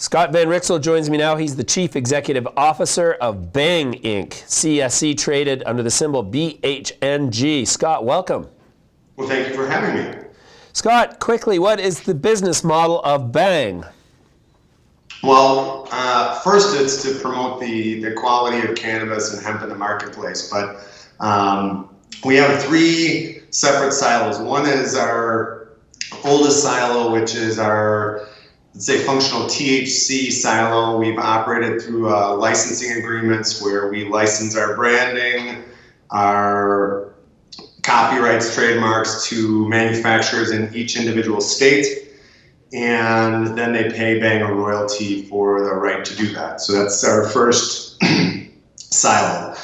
Scott Van Rixel joins me now. He's the Chief Executive Officer of Bhang Inc., CSE traded under the symbol BHNG. Scott, welcome. Well, thank you for having me. Scott, quickly, what is the business model of Bhang? Well, first it's to promote the quality of cannabis and hemp in the marketplace, but we have three separate silos. One is our oldest silo, which is our, let's say, functional THC silo. We've operated through licensing agreements where we license our branding, our copyrights, trademarks to manufacturers in each individual state, and then they pay Bhang a royalty for the right to do that. So that's our first silo.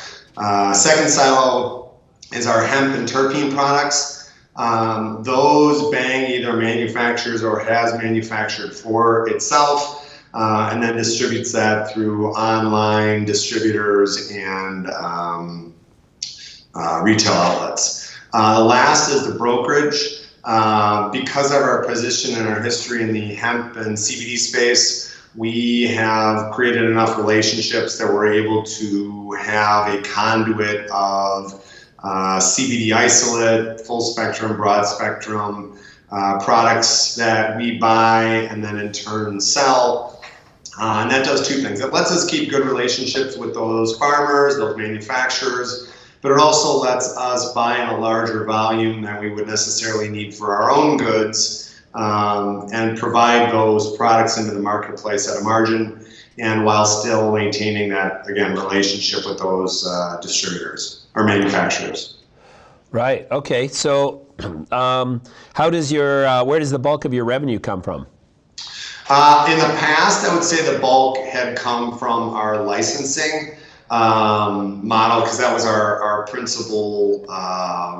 Second silo is our hemp and terpene products. Those Bhang either manufactures or has manufactured for itself, and then distributes that through online distributors and retail outlets. Last is the brokerage. Because of our position and our history in the hemp and CBD space, we have created enough relationships that we're able to have a conduit of CBD isolate, full spectrum, broad spectrum products that we buy and then in turn sell. And that does two things. It lets us keep good relationships with those farmers, those manufacturers, but it also lets us buy in a larger volume than we would necessarily need for our own goods, and provide those products into the marketplace at a margin, and while still maintaining that, again, relationship with those distributors or manufacturers. Right. Okay. So, how does where does the bulk of your revenue come from? In the past, I would say the bulk had come from our licensing model, because that was our principal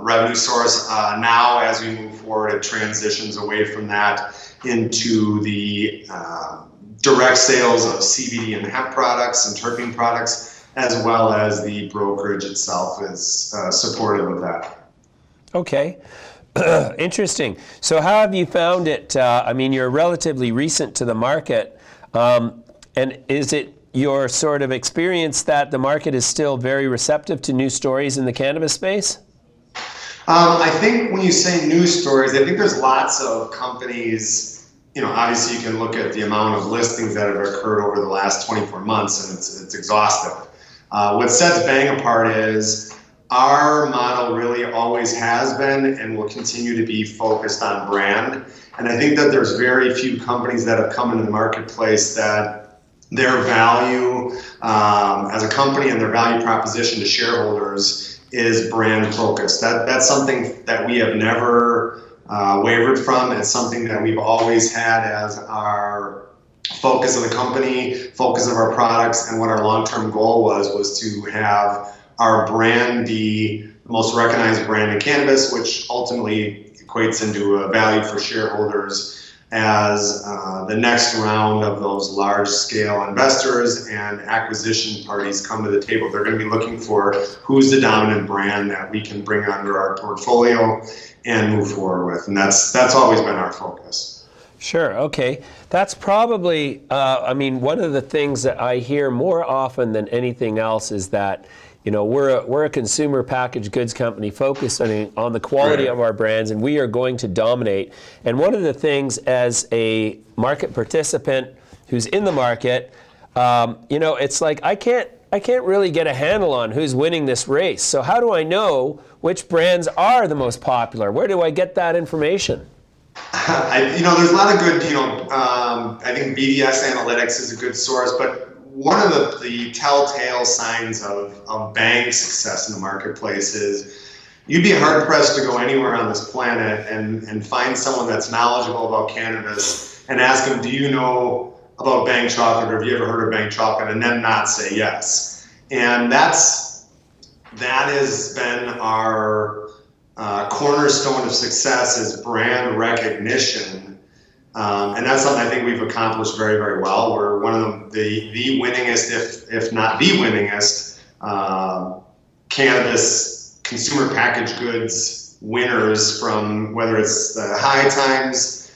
revenue source. Now, as we move forward, it transitions away from that into the direct sales of CBD and hemp products and terpene products, as well as the brokerage itself is supportive of that. Okay. Interesting. So how have you found it? I mean, you're relatively recent to the market, and is it your sort of experience that the market is still very receptive to new stories in the cannabis space? I think when you say news stories, I think there's lots of companies, obviously you can look at the amount of listings that have occurred over the last 24 months and it's exhaustive. What sets Bhang apart is our model really always has been and will continue to be focused on brand. And I think that there's very few companies that have come into the marketplace that their value as a company and their value proposition to shareholders is brand focused. That's something that we have never wavered from. It's something that we've always had as our focus of the company, focus of our products, and what our long-term goal was to have our brand be the most recognized brand in cannabis, which ultimately equates into a value for shareholders as the next round of those large-scale investors and acquisition parties come to the table. They're going to be looking for who's the dominant brand that we can bring under our portfolio and move forward with, and that's always been our focus. Sure. Okay. That's probably, one of the things that I hear more often than anything else is that, we're a consumer packaged goods company focused on the quality of our brands, and we are going to dominate. And one of the things as a market participant who's in the market, it's like I can't really get a handle on who's winning this race. So how do I know which brands are the most popular? Where do I get that information? There's a lot of good, I think BDS Analytics is a good source, but one of the telltale signs of Bhang's success in the marketplace is you'd be hard-pressed to go anywhere on this planet and find someone that's knowledgeable about cannabis and ask them, do you know about Bhang chocolate, or have you ever heard of Bhang chocolate, and then not say yes. And that has been our cornerstone of success, is brand recognition. And that's something I think we've accomplished very, very well. We're one of the winningest, if not the winningest, cannabis consumer packaged goods winners, from whether it's the High Times,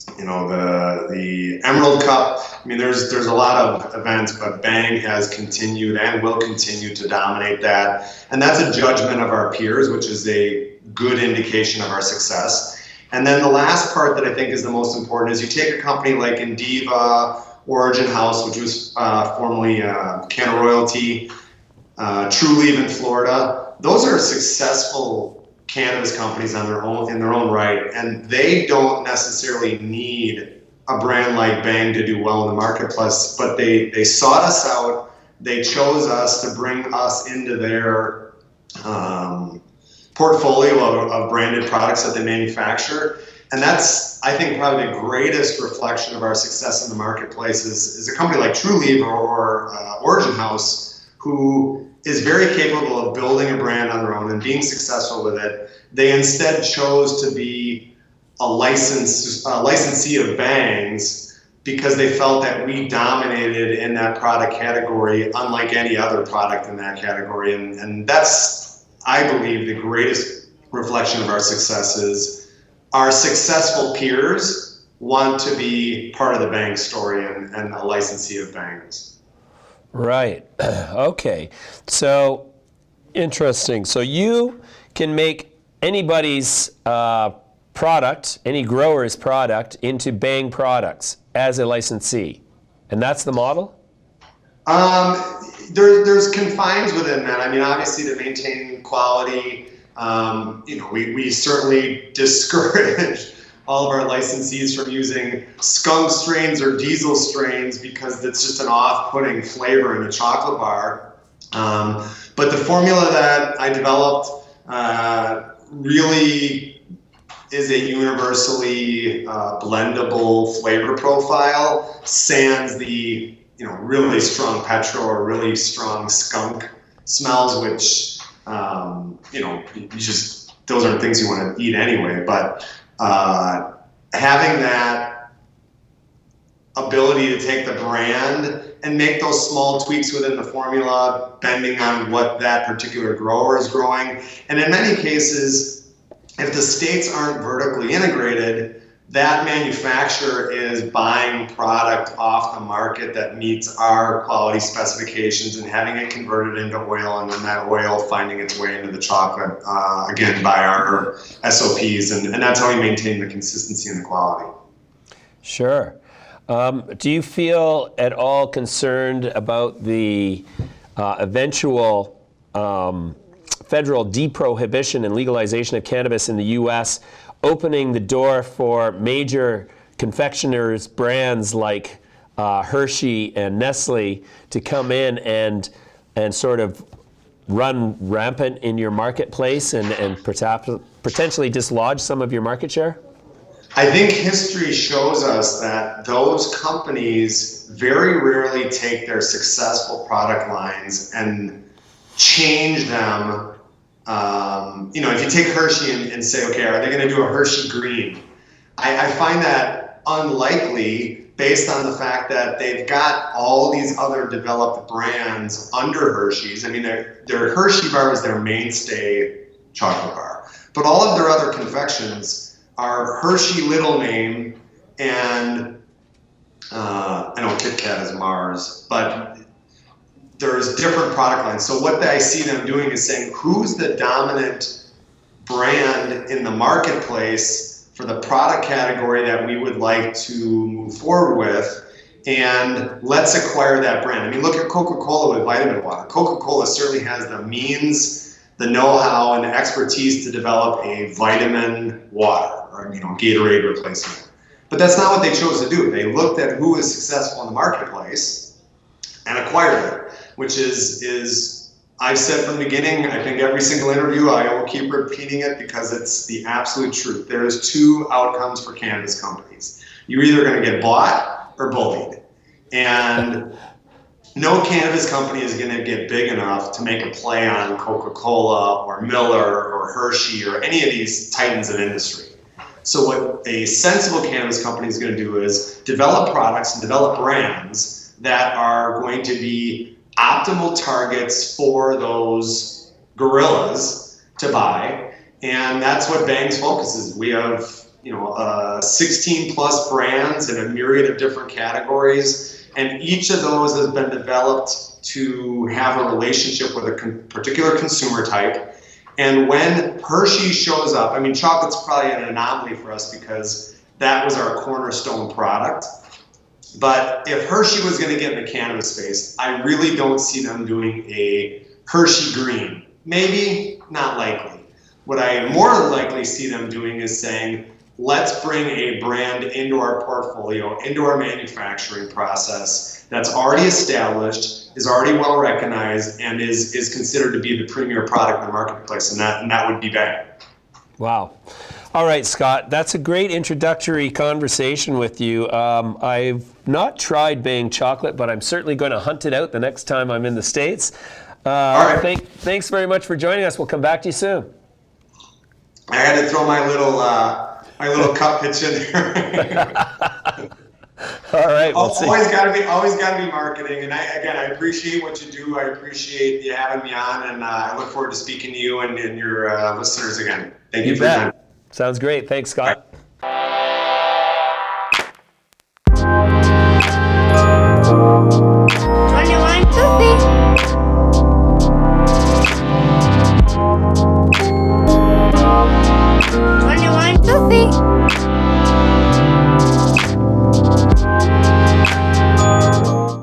the Emerald Cup. I mean, there's a lot of events, but Bang has continued and will continue to dominate that. And that's a judgment of our peers, which is a good indication of our success. And then the last part that I think is the most important is you take a company like Indiva, Origin House, which was formerly Canna Royalty, True Leaf in Florida. Those are successful cannabis companies in their own right, and they don't necessarily need a brand like Bang to do well in the marketplace, but they sought us out. They chose us to bring us into their portfolio of branded products that they manufacture. And that's, I think, probably the greatest reflection of our success in the marketplace is a company like True Leaf or Origin House, who is very capable of building a brand on their own and being successful with it. They instead chose to be a licensee of Bangs because they felt that we dominated in that product category unlike any other product in that category. And that's, I believe, the greatest reflection of our success is our successful peers want to be part of the Bang story and a licensee of Bangs. Right. Okay. So interesting. So you can make anybody's product, any grower's product, into Bang products as a licensee, and that's the model? There's confines within that. I mean, obviously, to maintain quality, we certainly discourage all of our licensees from using skunk strains or diesel strains because it's just an off-putting flavor in a chocolate bar. But the formula that I developed really is a universally blendable flavor profile, sans the really strong petrol or really strong skunk smells, which those aren't things you want to eat anyway. But having that ability to take the brand and make those small tweaks within the formula, bending on what that particular grower is growing. And in many cases, if the states aren't vertically integrated, that manufacturer is buying product off the market that meets our quality specifications and having it converted into oil, and then that oil finding its way into the chocolate, again, by our SOPs. And that's how we maintain the consistency and the quality. Sure. Do you feel at all concerned about the eventual federal deprohibition and legalization of cannabis in the U.S., opening the door for major confectioners brands like Hershey and Nestle to come in and sort of run rampant in your marketplace and potentially dislodge some of your market share? I think history shows us that those companies very rarely take their successful product lines and change them. If you take Hershey and say, okay, are they going to do a Hershey Green? I find that unlikely based on the fact that they've got all these other developed brands under Hershey's. I mean, their Hershey bar is their mainstay chocolate bar, but all of their other confections are Hershey Little Name and I know Kit Kat is Mars, but there's different product lines. So what I see them doing is saying, who's the dominant brand in the marketplace for the product category that we would like to move forward with, and let's acquire that brand. I mean, look at Coca-Cola with vitamin water. Coca-Cola certainly has the means, the know-how, and the expertise to develop a vitamin water or Gatorade replacement. But that's not what they chose to do. They looked at who is successful in the marketplace and acquired it, which is I've said from the beginning, I think every single interview, I will keep repeating it because it's the absolute truth. There's two outcomes for cannabis companies. You're either going to get bought or bullied. And no cannabis company is going to get big enough to make a play on Coca-Cola or Miller or Hershey or any of these titans of industry. So what a sensible cannabis company is going to do is develop products and develop brands that are going to be optimal targets for those gorillas to buy. And that's what Bang's focus is. We have 16 plus brands in a myriad of different categories, and each of those has been developed to have a relationship with a particular consumer type. And when Hershey shows up, I mean, chocolate's probably an anomaly for us because that was our cornerstone product. But if Hershey was going to get in the cannabis space, I really don't see them doing a Hershey Green. Maybe, not likely. What I more likely see them doing is saying, let's bring a brand into our portfolio, into our manufacturing process that's already established, is already well recognized, and is considered to be the premier product in the marketplace, and that would be Bhang. Wow. All right, Scott, that's a great introductory conversation with you. I've not tried Bhang chocolate, but I'm certainly going to hunt it out the next time I'm in the States. All right. Thanks very much for joining us. We'll come back to you soon. I had to throw my little cup pitch in there. All right, we'll see. Always got to be marketing. And I appreciate what you do. I appreciate you having me on, and I look forward to speaking to you and your listeners again. Thank you for your time. Sounds great. Thanks, Scott. Bye.